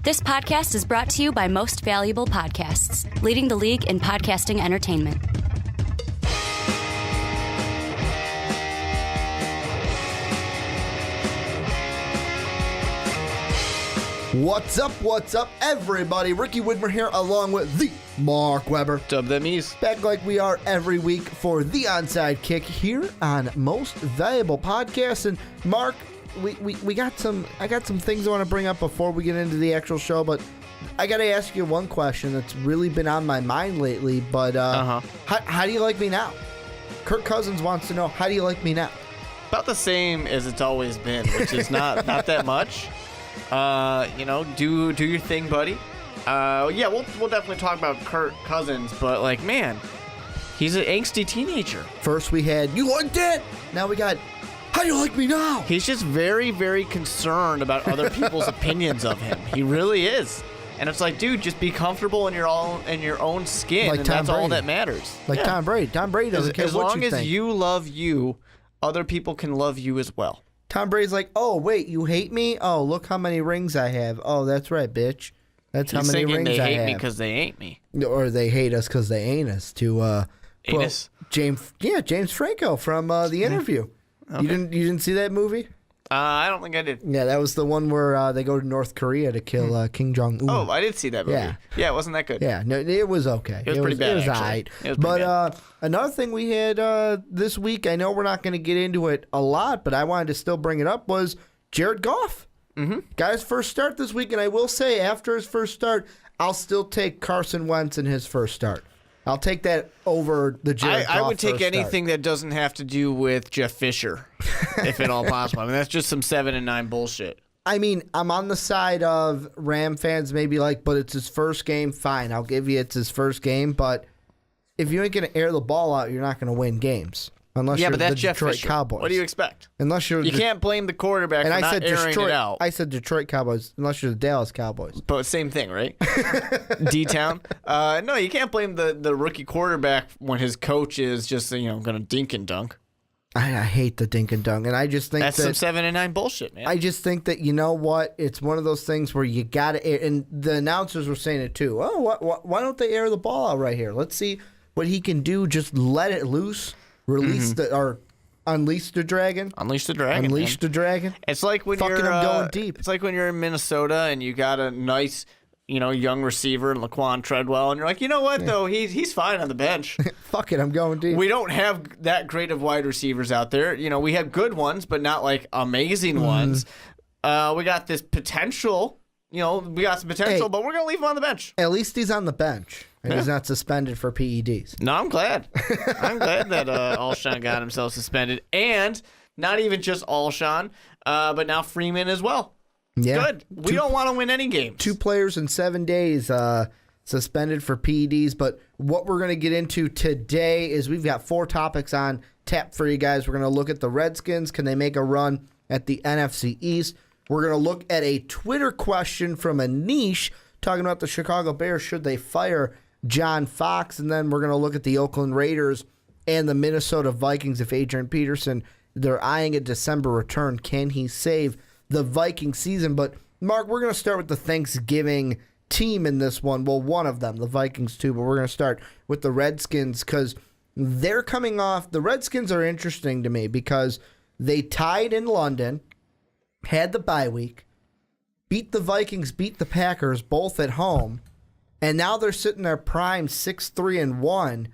This podcast is brought to you by Most Valuable Podcasts, leading the league in podcasting entertainment. What's up, everybody? Ricky Widmer here, along with the Mark Weber. Dub them East. Back like we are every week for the Onside Kick here on Most Valuable Podcasts. And Mark, we got I got some things I want to bring up before we get into the actual show, but I got to ask you one question that's really been on my mind lately. But how do you like me now? Kirk Cousins wants to know, how do you like me now? About the same as it's always been, which is not that much. Do your thing, buddy. We'll definitely talk about Kirk Cousins, but like, man, he's an angsty teenager. First we had, you like that? Now we got, how do you like me now? He's just very, very concerned about other people's opinions of him. He really is. And it's like, dude, just be comfortable in your own skin, like and Tom that's Brady. all that matters. Like Tom Brady. Tom Brady doesn't care what you think. As long as you love you, other people can love you as well. Tom Brady's like, oh, wait, you hate me? Oh, look how many rings I have. Oh, that's right, bitch. That's how many rings I have. They hate me because they ain't me. Or they hate us because they ain't us. Anus? James Franco from The Interview. Okay. You didn't see that movie? I don't think I did. Yeah, that was the one where they go to North Korea to kill Kim Jong-un. Oh, I did see that movie. Yeah, it wasn't that good. Yeah, no, it was okay. It was pretty bad, It was actually. all right. It was pretty bad. Another thing we had this week, I know we're not going to get into it a lot, but I wanted to still bring it up, was Jared Goff. Mm-hmm. Got his first start this week, and I will say, after his first start, I'll still take Carson Wentz in his first start. I'll take that over the Jared Goff. I would take first anything that doesn't have to do with Jeff Fisher, if at all possible. I mean, that's just some 7-9 bullshit. I mean, I'm on the side of Ram fans maybe like, but it's his first game. Fine, I'll give you it's his first game. But if you ain't going to air the ball out, you're not going to win games. Unless you're but that's the Jeff Detroit Fisher. Cowboys. What do you expect? Unless you're you can't blame the quarterback for not airing it out. I said Detroit Cowboys, unless you're the Dallas Cowboys. But same thing, right? D-Town. No, you can't blame the rookie quarterback when his coach is just going to dink and dunk. I hate the dink and dunk, and I just think that's some 7-9 bullshit, man. I just think that, you know what? It's one of those things where you got to air, and the announcers were saying it too. Oh, why don't they air the ball out right here? Let's see what he can do. Just let it loose, release Unleash the dragon. Unleash the dragon. Unleash the dragon. It's like when I'm going deep. It's like when you're in Minnesota and you got a nice, young receiver in Laquan Treadwell, and you're like, you know what though, he's fine on the bench. Fuck it, I'm going deep. We don't have that great of wide receivers out there. We have good ones, but not like amazing ones. We got this potential. We got some potential, but we're gonna leave him on the bench. At least he's on the bench. And he's not suspended for PEDs. No, I'm glad. I'm glad that Alshon got himself suspended. And not even just Alshon, but now Freeman as well. Yeah. Good. We don't want to win any games. 2 players in 7 days suspended for PEDs. But what we're going to get into today is we've got 4 topics on tap for you guys. We're going to look at the Redskins. Can they make a run at the NFC East? We're going to look at a Twitter question from Anish talking about the Chicago Bears. Should they fire John Fox? And then we're going to look at the Oakland Raiders and the Minnesota Vikings. If Adrian Peterson, they're eyeing a December return, can he save the Viking season? But Mark, we're going to start with the Thanksgiving team in this one. Well, one of them, the Vikings too, but we're going to start with the Redskins because they're coming off. The Redskins are interesting to me because they tied in London, had the bye week, beat the Vikings, beat the Packers, both at home. And now they're sitting there prime 6-3-1,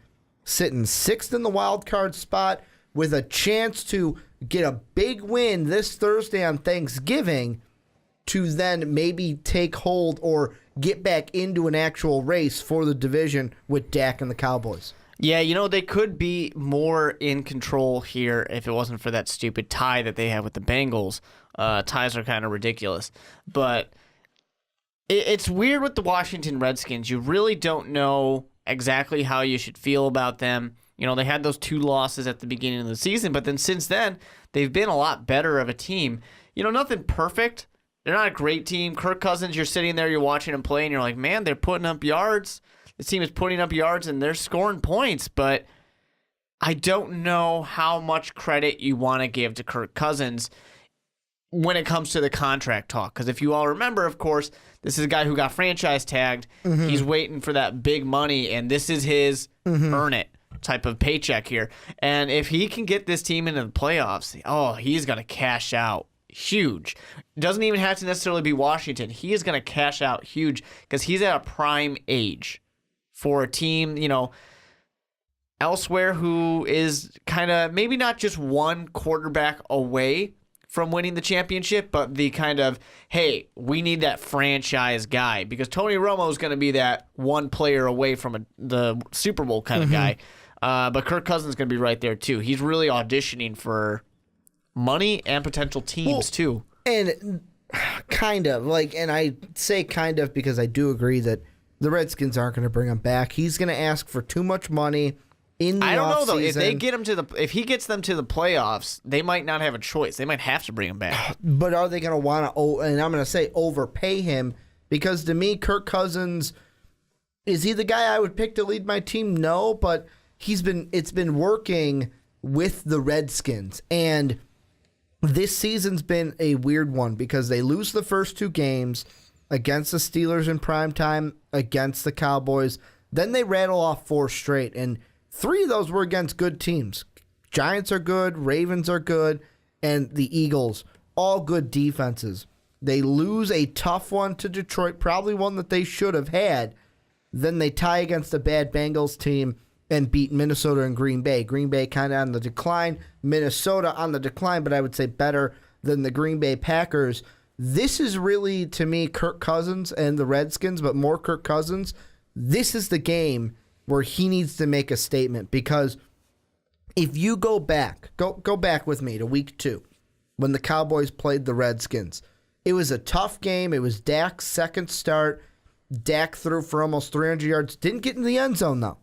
sitting 6th in the wild card spot with a chance to get a big win this Thursday on Thanksgiving to then maybe take hold or get back into an actual race for the division with Dak and the Cowboys. Yeah, they could be more in control here if it wasn't for that stupid tie that they have with the Bengals. Ties are kind of ridiculous. But it's weird with the Washington Redskins. You really don't know exactly how you should feel about them. They had those 2 losses at the beginning of the season, but then since then, they've been a lot better of a team. Nothing perfect. They're not a great team. Kirk Cousins, you're sitting there, you're watching him play, and you're like, man, they're putting up yards. This team is putting up yards, and they're scoring points, but I don't know how much credit you want to give to Kirk Cousins. when it comes to the contract talk. Because if you all remember, of course, this is a guy who got franchise tagged. He's waiting for that big money, and this is his earn it type of paycheck here. And if he can get this team into the playoffs, he's going to cash out huge. Doesn't even have to necessarily be Washington. He is going to cash out huge because he's at a prime age for a team, elsewhere who is kind of maybe not just one quarterback away from winning the championship, but the kind of, hey, we need that franchise guy, because Tony Romo is going to be that one player away from the Super Bowl kind of guy. But Kirk Cousins is going to be right there too. He's really auditioning for money and potential teams too. And kind of and I say kind of because I do agree that the Redskins aren't going to bring him back. He's going to ask for too much money. I don't know though. If they get him if he gets them to the playoffs, they might not have a choice. They might have to bring him back. But are they going to want to? And I'm going to say overpay him, because to me, Kirk Cousins, is he the guy I would pick to lead my team? No, but it's been working with the Redskins, and this season's been a weird one because they lose the first 2 games against the Steelers in primetime, against the Cowboys. Then they rattle off 4 straight, and 3 of those were against good teams. Giants are good, Ravens are good, and the Eagles, all good defenses. They lose a tough one to Detroit, probably one that they should have had. Then they tie against a bad Bengals team and beat Minnesota and Green Bay. Green Bay kind of on the decline, Minnesota on the decline, but I would say better than the Green Bay Packers. This is really, to me, Kirk Cousins and the Redskins, but more Kirk Cousins. This is the game where he needs to make a statement, because if you go back with me to week 2 when the Cowboys played the Redskins, it was a tough game. It was Dak's second start. Dak threw for almost 300 yards. Didn't get in the end zone, though.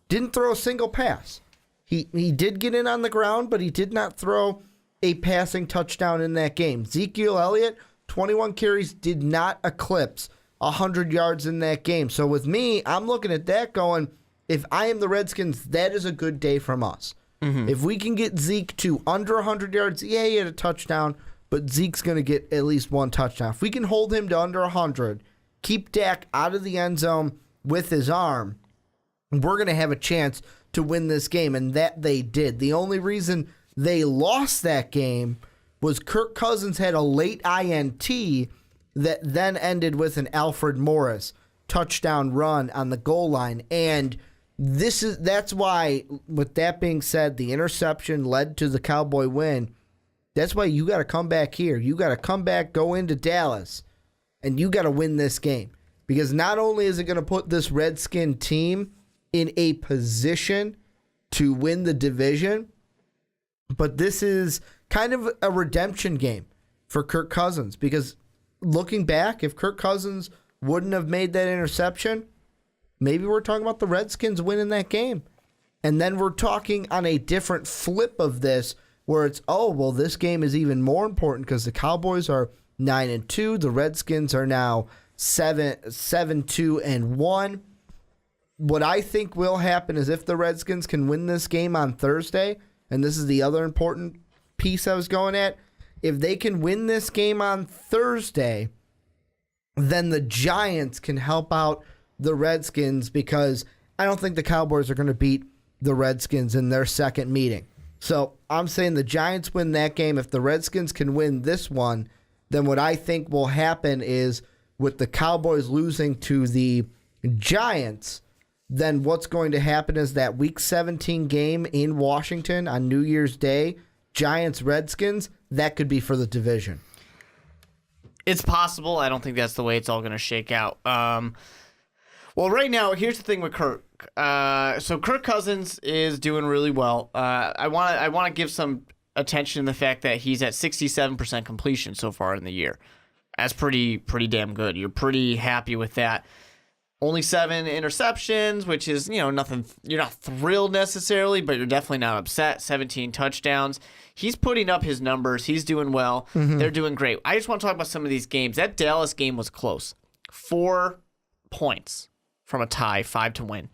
Didn't throw a single pass. He did get in on the ground, but he did not throw a passing touchdown in that game. Ezekiel Elliott, 21 carries, did not eclipse 100 yards in that game. So with me, I'm looking at that going, if I am the Redskins, that is a good day from us. If we can get Zeke to under 100 yards, he had a touchdown, but Zeke's going to get at least 1 touchdown. If we can hold him to under 100, keep Dak out of the end zone with his arm, we're going to have a chance to win this game, and that they did. The only reason they lost that game was Kirk Cousins had a late INT that then ended with an Alfred Morris touchdown run on the goal line, and that's why, with that being said, the interception led to the Cowboy win. That's why you got to come back here. You got to come back, go into Dallas, and you got to win this game. Because not only is it going to put this Redskin team in a position to win the division, but this is kind of a redemption game for Kirk Cousins. Because looking back, if Kirk Cousins wouldn't have made that interception, maybe we're talking about the Redskins winning that game. And then we're talking on a different flip of this, where it's, this game is even more important because the Cowboys are 9-2. The Redskins are now 7-2-1. What I think will happen is if the Redskins can win this game on Thursday, and this is the other important piece I was going at, if they can win this game on Thursday, then the Giants can help out the Redskins, because I don't think the Cowboys are going to beat the Redskins in their second meeting. So I'm saying the Giants win that game. If the Redskins can win this one, then what I think will happen is, with the Cowboys losing to the Giants, then what's going to happen is that Week 17 game in Washington on New Year's Day, Giants-Redskins, that could be for the division. It's possible. I don't think that's the way it's all going to shake out. Well, right now, here's the thing with Kirk. So Kirk Cousins is doing really well. I want to give some attention to the fact that he's at 67% completion so far in the year. That's pretty damn good. You're pretty happy with that. Only 7 interceptions, which is, nothing. You're not thrilled necessarily, but you're definitely not upset. 17 touchdowns. He's putting up his numbers. He's doing well. They're doing great. I just want to talk about some of these games. That Dallas game was close. 4 points from a tie, 5 to win.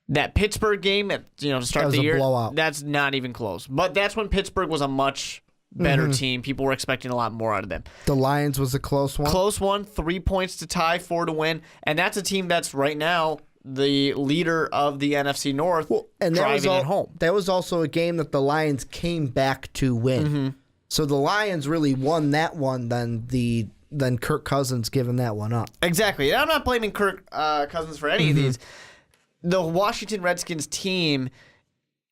That Pittsburgh game, to start the year, blowout. That's not even close. But that's when Pittsburgh was a much better team. People were expecting a lot more out of them. The Lions was a close one. Close one, 3 points to tie, 4 to win. And that's a team that's right now the leader of the NFC North, and driving at home. That was also a game that the Lions came back to win. So the Lions really won that one than Kirk Cousins giving that one up. Exactly. And I'm not blaming Kirk Cousins for any of these. The Washington Redskins team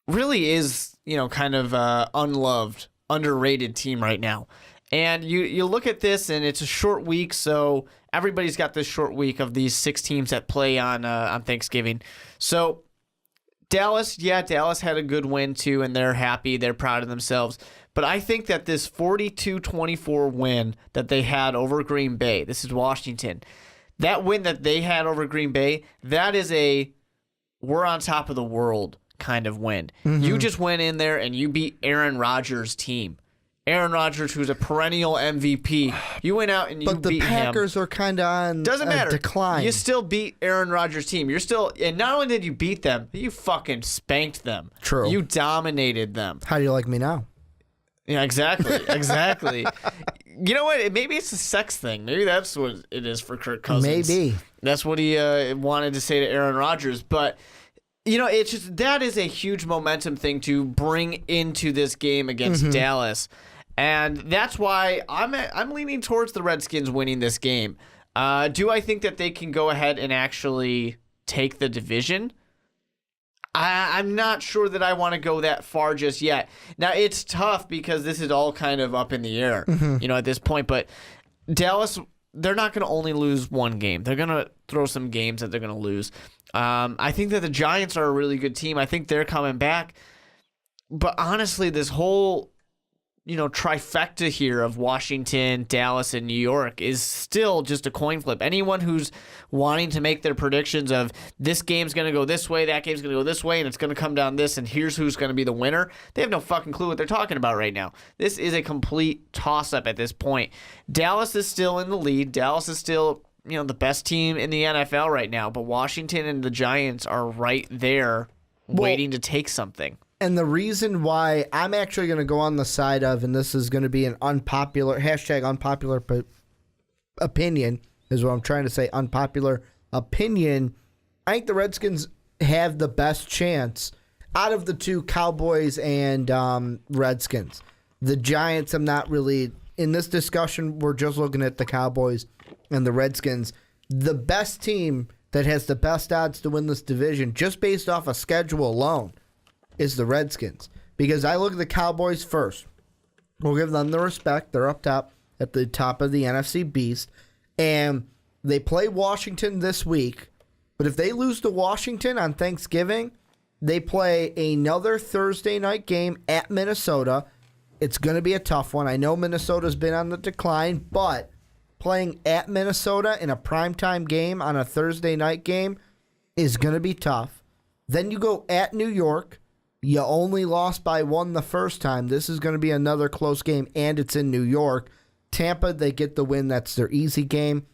really is, kind of unloved, underrated team right now. And you look at this, and it's a short week, so everybody's got this short week of these 6 teams that play on Thanksgiving. So Dallas had a good win too, and they're happy, they're proud of themselves. But I think that this 42-24 win that they had over Green Bay, this is Washington, that win that they had over Green Bay, that is a we're on top of the world kind of win. You just went in there and you beat Aaron Rodgers' team. Aaron Rodgers, who's a perennial MVP, you went out and you beat him. But the Packers are kind of on Doesn't matter. Decline. You still beat Aaron Rodgers' team. And not only did you beat them, you fucking spanked them. True. You dominated them. How do you like me now? Yeah, exactly. You know what? Maybe it's a sex thing. Maybe that's what it is for Kirk Cousins. Maybe. That's what he wanted to say to Aaron Rodgers. But, it's just that is a huge momentum thing to bring into this game against Dallas. And that's why I'm leaning towards the Redskins winning this game. Do I think that they can go ahead and actually take the division? I'm not sure that I want to go that far just yet. Now, it's tough because this is all kind of up in the air, at this point. But Dallas, they're not going to only lose one game. They're going to throw some games that they're going to lose. I think that the Giants are a really good team. I think they're coming back. But honestly, this whole trifecta here of Washington, Dallas, and New York is still just a coin flip. Anyone who's wanting to make their predictions of this game's going to go this way, that game's going to go this way, and it's going to come down this, and here's who's going to be the winner, they have no fucking clue what they're talking about right now. This is a complete toss-up at this point. Dallas is still in the lead. Dallas is still, the best team in the NFL right now, but Washington and the Giants are right there waiting to take something. And the reason why I'm actually going to go on the side of, and this is going to be an unpopular opinion, is what I'm trying to say, unpopular opinion. I think the Redskins have the best chance out of the two, Cowboys and Redskins. The Giants, I'm not really, in this discussion, we're just looking at the Cowboys and the Redskins. The best team that has the best odds to win this division, just based off of schedule alone, is the Redskins. Because I look at the Cowboys first. We'll give them the respect. They're up top at the top of the NFC Beast. And they play Washington this week. But if they lose to Washington on Thanksgiving, they play another Thursday night game at Minnesota. It's going to be a tough one. I know Minnesota's been on the decline, but playing at Minnesota in a primetime game on a Thursday night game is going to be tough. Then you go at New York. You only lost by 1 the first time. This is going to be another close game, and it's in New York. Tampa, they get the win. That's their easy game.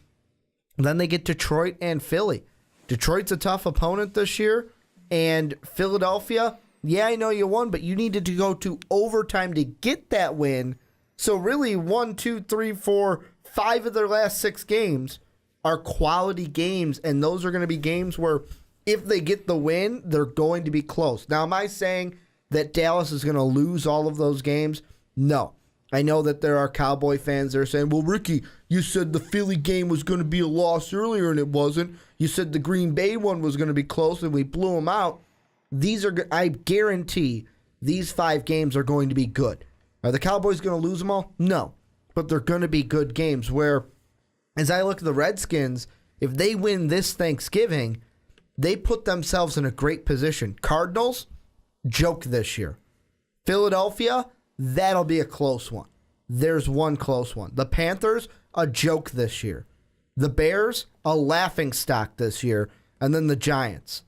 Then they get Detroit and Philly. Detroit's a tough opponent this year. And Philadelphia, yeah, I know you won, but you needed to go to overtime to get that win. So really, 1, 2, 3, 4, 5 of their last 6 games are quality games, and those are going to be games where if they get the win, they're going to be close. Now, am I saying that Dallas is going to lose all of those games? No. I know that there are Cowboy fans that are saying, well, Ricky, you said the Philly game was going to be a loss earlier, and it wasn't. You said the Green Bay one was going to be close, and we blew them out. I guarantee these 5 games are going to be good. Are the Cowboys going to lose them all? No. But they're going to be good games where, as I look at the Redskins, if they win this Thanksgiving, they put themselves in a great position. Cardinals, joke this year. Philadelphia, that'll be a close one. There's one close one. The Panthers, a joke this year. The Bears, a laughing stock this year. And then the Giants.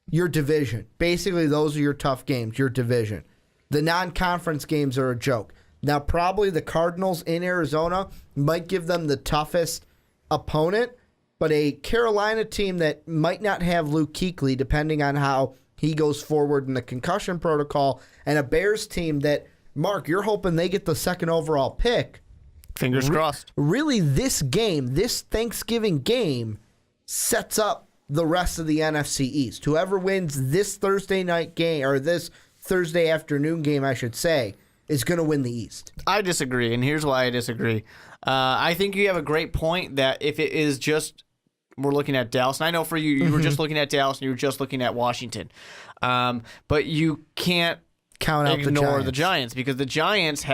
Your division. Basically, those are your tough games, your division. The non-conference games are a joke. Now, probably the Cardinals in Arizona might give them the toughest opponent, but a Carolina team that might not have Luke Kuechly, depending on how he goes forward in the concussion protocol, and a Bears team that Mark, you're hoping they get the second overall pick. Fingers crossed. Really, this Thanksgiving game, sets up the rest of the NFC East. Whoever wins this Thursday night game, or this Thursday afternoon game, I should say, is going to win the East. I disagree, and here's why I disagree. I think you have a great point that if it is just we're looking at Dallas, and I know for you, you were just looking at Dallas and you were just looking at Washington, but you can't ignore the Giants because the Giants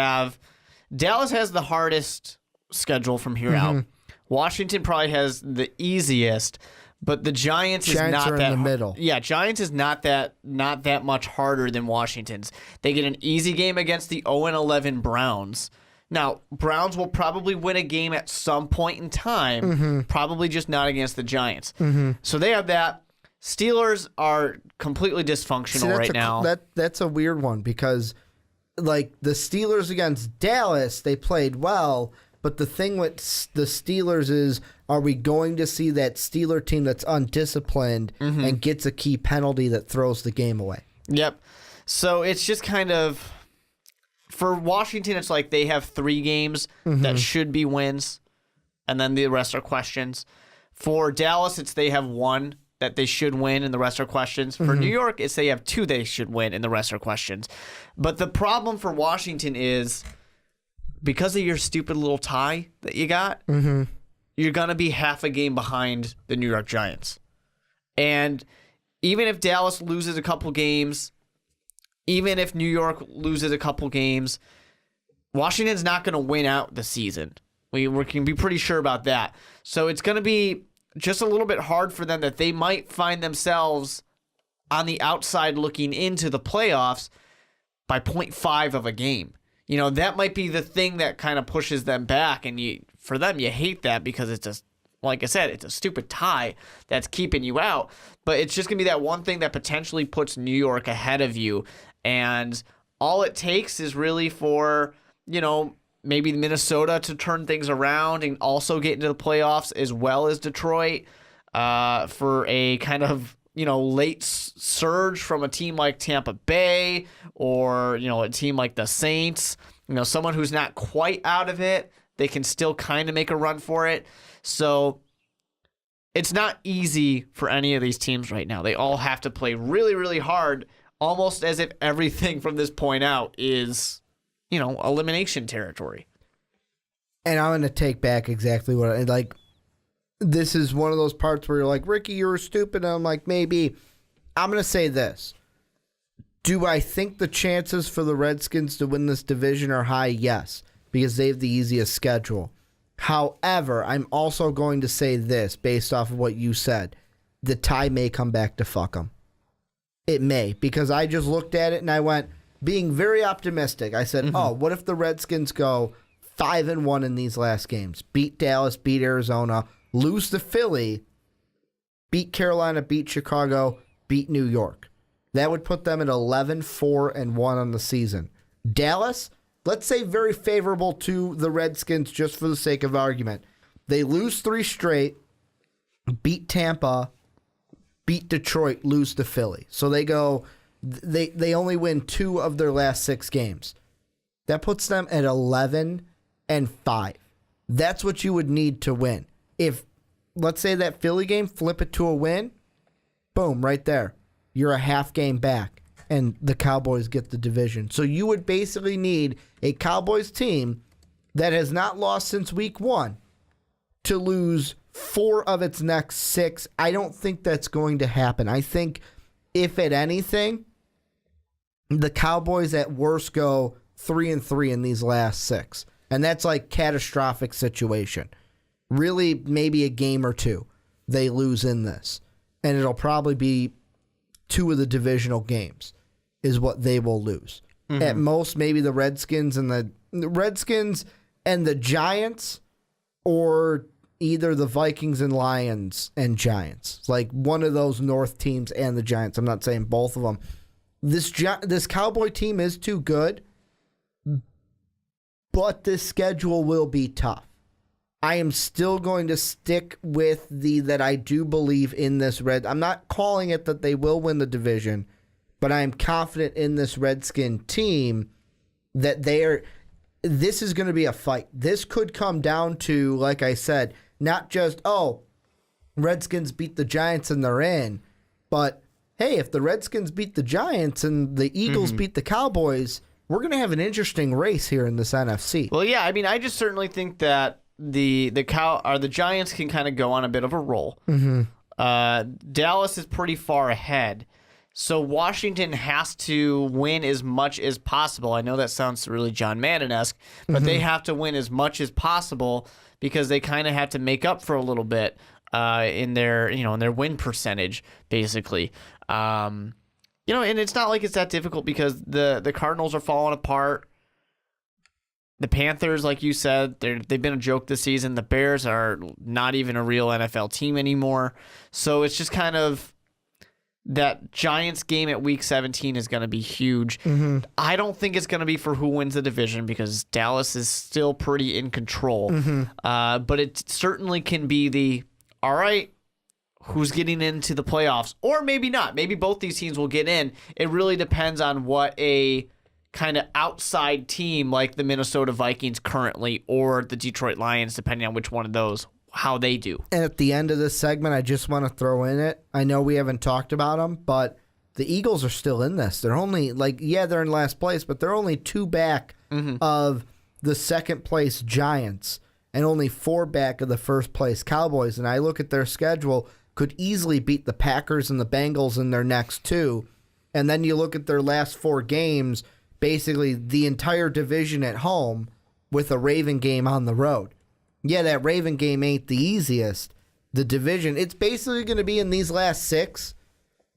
Dallas has the hardest schedule from here out. Washington probably has the easiest, but the Giants is not are that in the middle. Yeah, Giants is not that much harder than Washington's. They get an easy game against the 0-11 Browns. Now, Browns will probably win a game at some point in time, probably just not against the Giants. So they have that. Steelers are completely dysfunctional right now. That's a weird one because, like, the Steelers against Dallas, they played well, but the thing with the Steelers is, are we going to see that Steeler team that's undisciplined and gets a key penalty that throws the game away? Yep. So it's just kind of... For Washington, it's like they have 3 games that should be wins, and then the rest are questions. For Dallas, it's they have 1 that they should win, and the rest are questions. For New York, it's they have 2 they should win, and the rest are questions. But the problem for Washington is, because of your stupid little tie that you got, you're going to be half a game behind the New York Giants. And even if Dallas loses a couple games... Even if New York loses a couple games, Washington's not going to win out the season. We can be pretty sure about that. So it's going to be just a little bit hard for them that they might find themselves on the outside looking into the playoffs by 0.5 of a game. You know, that might be the thing that kind of pushes them back. And for them, you hate that because it's just, like I said, it's a stupid tie that's keeping you out. But it's just going to be that one thing that potentially puts New York ahead of you. And all it takes is really for, maybe Minnesota to turn things around and also get into the playoffs as well as Detroit for a kind of, late surge from a team like Tampa Bay or, a team like the Saints. Someone who's not quite out of it, they can still kind of make a run for it. So it's not easy for any of these teams right now. They all have to play really, really hard, almost as if everything from this point out is, elimination territory. And I'm going to take back exactly what this is one of those parts where you're like, Ricky, you were stupid. And I'm like, maybe. I'm going to say this. Do I think the chances for the Redskins to win this division are high? Yes, because they have the easiest schedule. However, I'm also going to say this based off of what you said. The tie may come back to fuck them. It may, because I just looked at it and I went, being very optimistic, I said, what if the Redskins go 5-1 in these last games? Beat Dallas, beat Arizona, lose to Philly, beat Carolina, beat Chicago, beat New York. That would put them at 11-4-1 on the season. Dallas, let's say very favorable to the Redskins just for the sake of argument. They lose 3 straight, beat Tampa, beat Detroit, lose to Philly. So they only win 2 of their last 6 games. That puts them at 11-5. That's what you would need to win. If, let's say that Philly game, flip it to a win, boom, right there. You're a half game back, and the Cowboys get the division. So you would basically need a Cowboys team that has not lost since week 1 to lose 4 of its next 6. I don't think that's going to happen. I think, if at anything, the Cowboys at worst go 3-3 in these last 6. And that's like catastrophic situation. Really, maybe a game or 2 they lose in this. And it'll probably be 2 of the divisional games is what they will lose. At most, maybe the Redskins and the Giants, or either the Vikings and Lions and Giants. Like one of those North teams and the Giants. I'm not saying both of them. This Cowboy team is too good, but this schedule will be tough. I am still going to stick with that I do believe in this I'm not calling it that they will win the division, but I am confident in this Redskin team that this is going to be a fight. This could come down to, like I said, not just, Redskins beat the Giants and they're in, but hey, if the Redskins beat the Giants and the Eagles beat the Cowboys, we're going to have an interesting race here in this NFC. Well, yeah, I mean, I just certainly think that the Giants can kind of go on a bit of a roll. Dallas is pretty far ahead, so Washington has to win as much as possible. I know that sounds really John Madden-esque, but they have to win as much as possible because they kind of have to make up for a little bit in their win percentage, basically. And it's not like it's that difficult because the Cardinals are falling apart. The Panthers, like you said, they've been a joke this season. The Bears are not even a real NFL team anymore. So it's just kind of that Giants game at Week 17 is going to be huge. I don't think it's going to be for who wins the division because Dallas is still pretty in control. But it certainly can be all right, who's getting into the playoffs? Or maybe not. Maybe both these teams will get in. It really depends on what a kind of outside team like the Minnesota Vikings currently or the Detroit Lions, depending on which one of those, how they do. And at the end of this segment, I just want to throw in it. I know we haven't talked about them, but the Eagles are still in this. They're only, they're in last place, but they're only 2 back of the second place Giants and only 4 back of the first place Cowboys. And I look at their schedule, could easily beat the Packers and the Bengals in their next 2. And then you look at their last 4 games, basically the entire division at home with a Raven game on the road. Yeah, that Raven game ain't the easiest. The division, it's basically going to be in these last 6.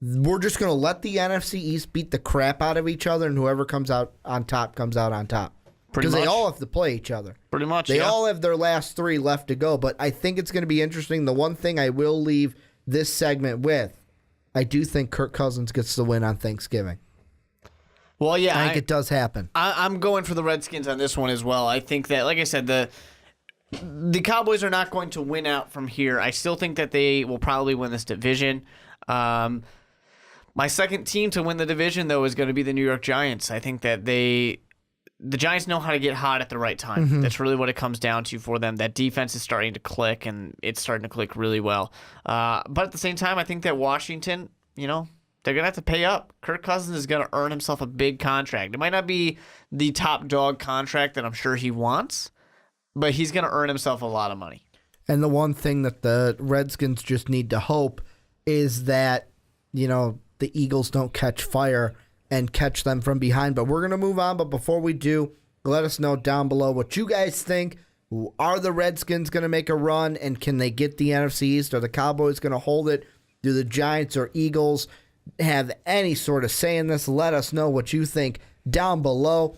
We're just going to let the NFC East beat the crap out of each other, and whoever comes out on top comes out on top. Because they all have to play each other. Pretty much, They all have their last 3 left to go, but I think it's going to be interesting. The one thing I will leave this segment with, I do think Kirk Cousins gets the win on Thanksgiving. Well, yeah. I think it does happen. I'm going for the Redskins on this one as well. I think that, like I said, the Cowboys are not going to win out from here. I still think that they will probably win this division. My second team to win the division, though, is going to be the New York Giants. I think that the Giants know how to get hot at the right time. That's really what it comes down to for them. That defense is starting to click, and it's starting to click really well. But at the same time, I think that Washington, they're going to have to pay up. Kirk Cousins is going to earn himself a big contract. It might not be the top dog contract that I'm sure he wants, but he's going to earn himself a lot of money. And the one thing that the Redskins just need to hope is that, the Eagles don't catch fire and catch them from behind. But we're going to move on. But before we do, let us know down below what you guys think. Are the Redskins going to make a run, and can they get the NFC East? Are the Cowboys going to hold it? Do the Giants or Eagles have any sort of say in this? Let us know what you think down below.